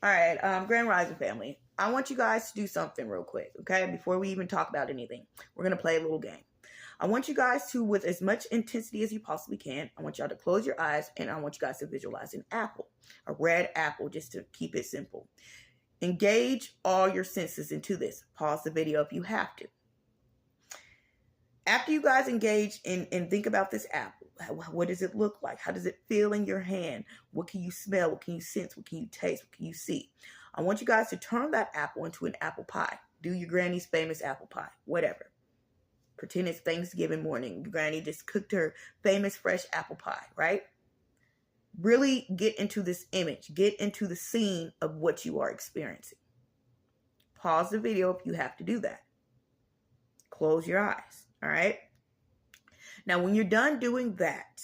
All right, Grand Rising family. I want you guys to do something real quick, okay? Before we even talk about anything, we're gonna play a little game. I want you guys to, with as much intensity as you possibly can, I want y'all to close your eyes and I want you guys to visualize an apple, a red apple, just to keep it simple. Engage all your senses into this. Pause the video if you have to. After you guys engage and think about this apple, what does it look like? How does it feel in your hand? What can you smell? What can you sense? What can you taste? What can you see? I want you guys to turn that apple into an apple pie. Do your granny's famous apple pie, whatever. Pretend it's Thanksgiving morning. Your granny just cooked her famous fresh apple pie, right? Really get into this image. Get into the scene of what you are experiencing. Pause the video if you have to do that. Close your eyes. All right. Now, when you're done doing that,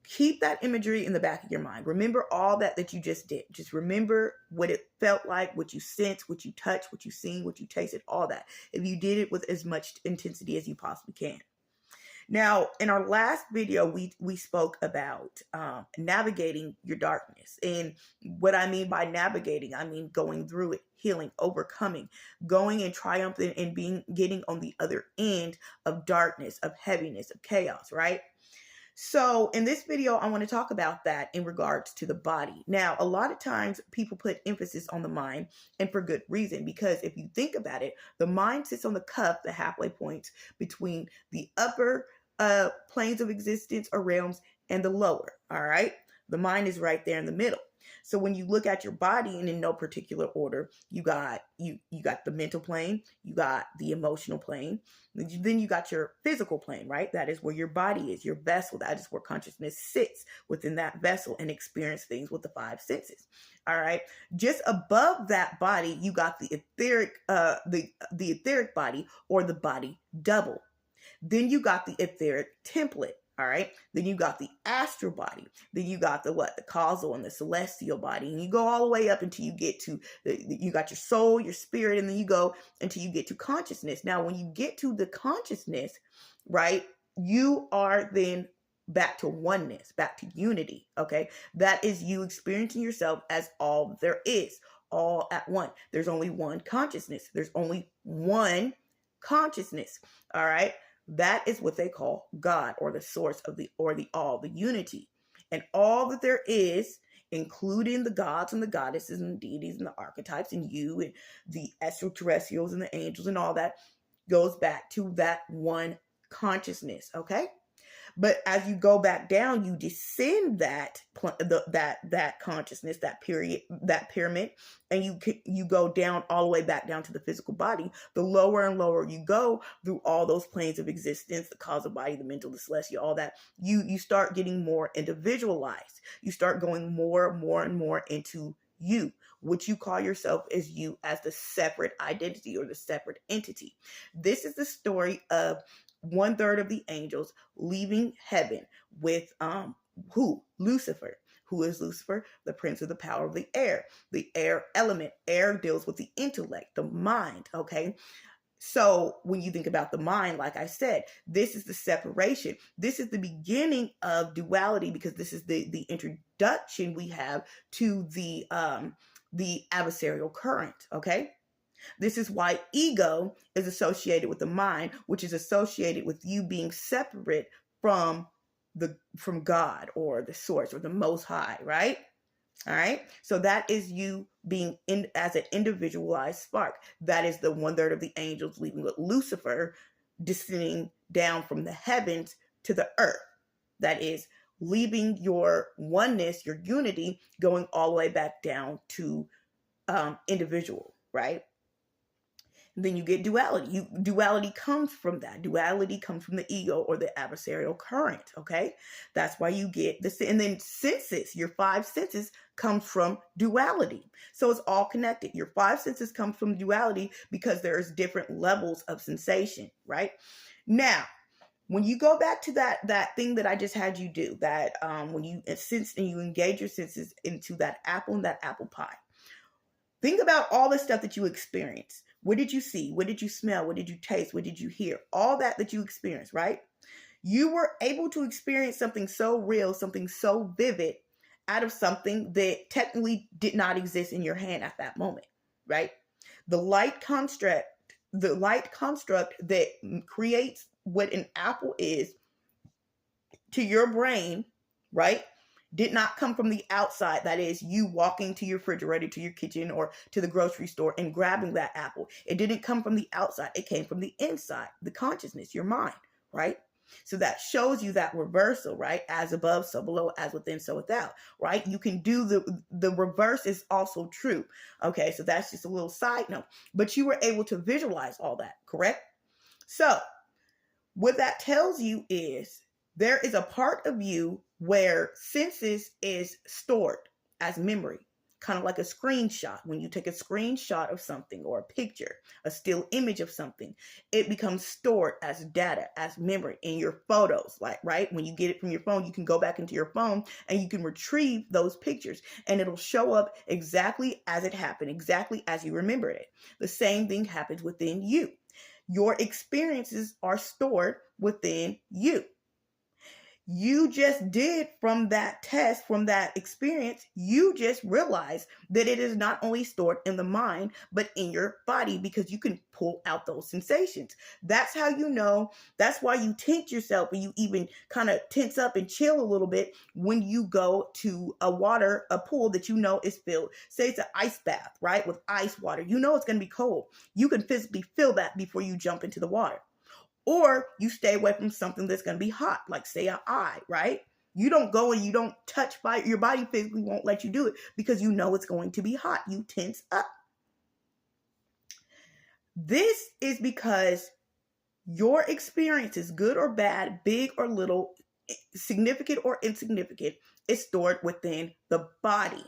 keep that imagery in the back of your mind. Remember all that you just did. Just remember what it felt like, what you sensed, what you touched, what you seen, what you tasted, all that. If you did it with as much intensity as you possibly can. Now, in our last video, we spoke about navigating your darkness. And what I mean by navigating, I mean going through it, healing, overcoming, going and triumphing and getting on the other end of darkness, of heaviness, of chaos, right? So in this video, I want to talk about that in regards to the body. Now, a lot of times people put emphasis on the mind, and for good reason, because if you think about it, the mind sits on the cuff, the halfway point between the upper planes of existence or realms and the lower. All right. The mind is right there in the middle. So when you look at your body, and in no particular order, you got the mental plane, you got the emotional plane, then you got your physical plane, right? That is where your body is, your vessel. That is where consciousness sits within that vessel and experience things with the five senses. All right. Just above that body, you got the etheric, the etheric body, or the body double. Then you got the etheric template. All right. Then you got the astral body. Then you got the causal and the celestial body. And you go all the way up until you get to you got your soul, your spirit, and then you go until you get to consciousness. Now, when you get to the consciousness, right, you are then back to oneness, back to unity. Okay. That is you experiencing yourself as all there is, all at one. There's only one consciousness. There's only one consciousness. All right. That is what they call God, or the source of the all, the unity. And all that there is, including the gods and the goddesses and the deities and the archetypes and you and the extraterrestrials and the angels and all that, goes back to that one consciousness. Okay. But as you go back down, you descend that consciousness, that pyramid, and you go down all the way back down to the physical body. The lower and lower you go through all those planes of existence, the causal body, the mental, the celestial, all that, you start getting more individualized. You start going more and more into you, which you call yourself as you, as the separate identity or the separate entity. This is the story of 1/3 of the angels leaving heaven with who? Lucifer. Who is Lucifer? The prince of the power of the air element. Air deals with the intellect, the mind. Okay. So when you think about the mind, like I said, this is the separation. This is the beginning of duality, because this is the introduction we have to the adversarial current. Okay. This is why ego is associated with the mind, which is associated with you being separate from God or the source or the most high, right? All right. So that is you being as an individualized spark. That is the 1/3 of the angels leaving with Lucifer descending down from the heavens to the earth. That is leaving your oneness, your unity, going all the way back down to individual, right? Then you get duality. Duality comes from that. Duality comes from the ego or the adversarial current. Okay. That's why you get this. And then senses, your five senses comes from duality. So it's all connected. Your five senses come from duality because there's different levels of sensation, right? Now, when you go back to that thing that I just had you do, that when you sense and you engage your senses into that apple and that apple pie, think about all the stuff that you experience. What did you see? What did you smell? What did you taste? What did you hear? All that you experienced, right? You were able to experience something so real, something so vivid out of something that technically did not exist in your hand at that moment, right? The light construct that creates what an apple is to your brain, right, did not come from the outside. That is, you walking to your refrigerator, to your kitchen, or to the grocery store and grabbing that apple. It didn't come from the outside. It came from the inside, the consciousness, your mind, right? So that shows you that reversal, right? As above, so below, as within, so without, right? You can do the reverse is also true. Okay, so that's just a little side note. But you were able to visualize all that, correct? So what that tells you is there is a part of you where senses is stored as memory, kind of like a screenshot. When you take a screenshot of something or a picture, a still image of something, it becomes stored as data, as memory in your photos. Like, right? When you get it from your phone, you can go back into your phone and you can retrieve those pictures and it'll show up exactly as it happened, exactly as you remembered it. The same thing happens within you. Your experiences are stored within you. You just did from that test, from that experience, you just realized that it is not only stored in the mind, but in your body because you can pull out those sensations. That's how you know. That's why you tense yourself and you even kind of tense up and chill a little bit when you go to a pool that you know is filled. Say it's an ice bath, right? With ice water. You know it's going to be cold. You can physically feel that before you jump into the water. Or you stay away from something that's going to be hot, like say an eye, right? You don't go and you don't touch fire. Your body physically won't let you do it because you know it's going to be hot. You tense up. This is because your experiences, good or bad, big or little, significant or insignificant, is stored within the body.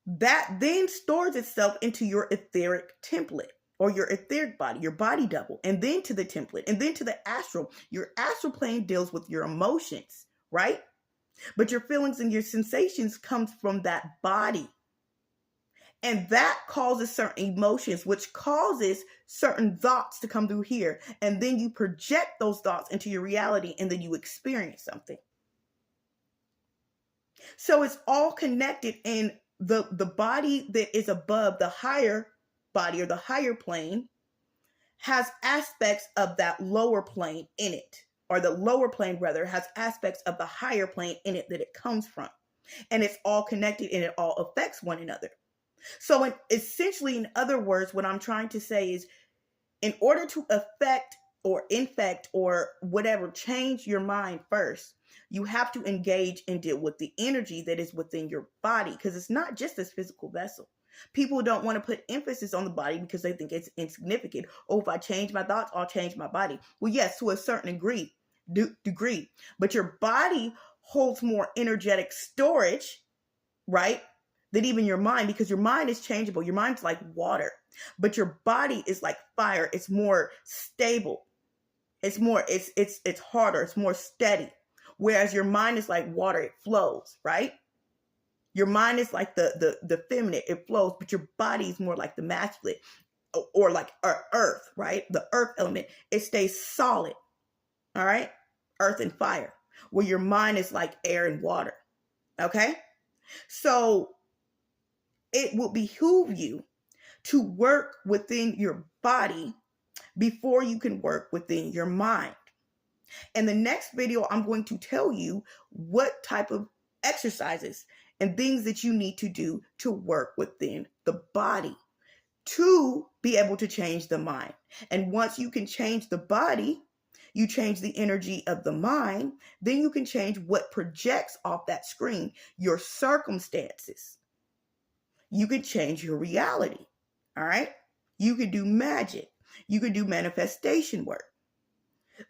That then stores itself into your etheric template, or your etheric body, your body double, and then to the template, and then to the astral. Your astral plane deals with your emotions, right? But your feelings and your sensations comes from that body. And that causes certain emotions, which causes certain thoughts to come through here. And then you project those thoughts into your reality, and then you experience something. So it's all connected, in the body that is above the higher body, or the higher plane, has aspects of that lower plane in it, or the lower plane rather has aspects of the higher plane in it that it comes from, and it's all connected and it all affects one another. So essentially, in other words, what I'm trying to say is, in order to affect or infect or whatever, change your mind first, you have to engage and deal with the energy that is within your body, because it's not just this physical vessel. People don't want to put emphasis on the body because they think it's insignificant. Oh, if I change my thoughts, I'll change my body. Well, yes, to a certain degree, but your body holds more energetic storage, right, than even your mind, because your mind is changeable. Your mind's like water, but your body is like fire. It's more stable. It's more, it's harder. It's more steady. Whereas your mind is like water. It flows, right? Your mind is like the feminine, it flows, but your body is more like the masculine, or like earth, right? The earth element, it stays solid, all right? Earth and fire, where your mind is like air and water, okay? So it will behoove you to work within your body before you can work within your mind. In the next video, I'm going to tell you what type of exercises and things that you need to do to work within the body to be able to change the mind. And once you can change the body, you change the energy of the mind, then you can change what projects off that screen, your circumstances. You can change your reality, all right? You can do magic. You can do manifestation work.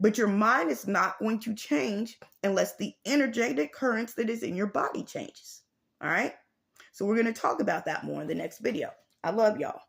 But your mind is not going to change unless the energetic currents that is in your body changes. All right. So we're going to talk about that more in the next video. I love y'all.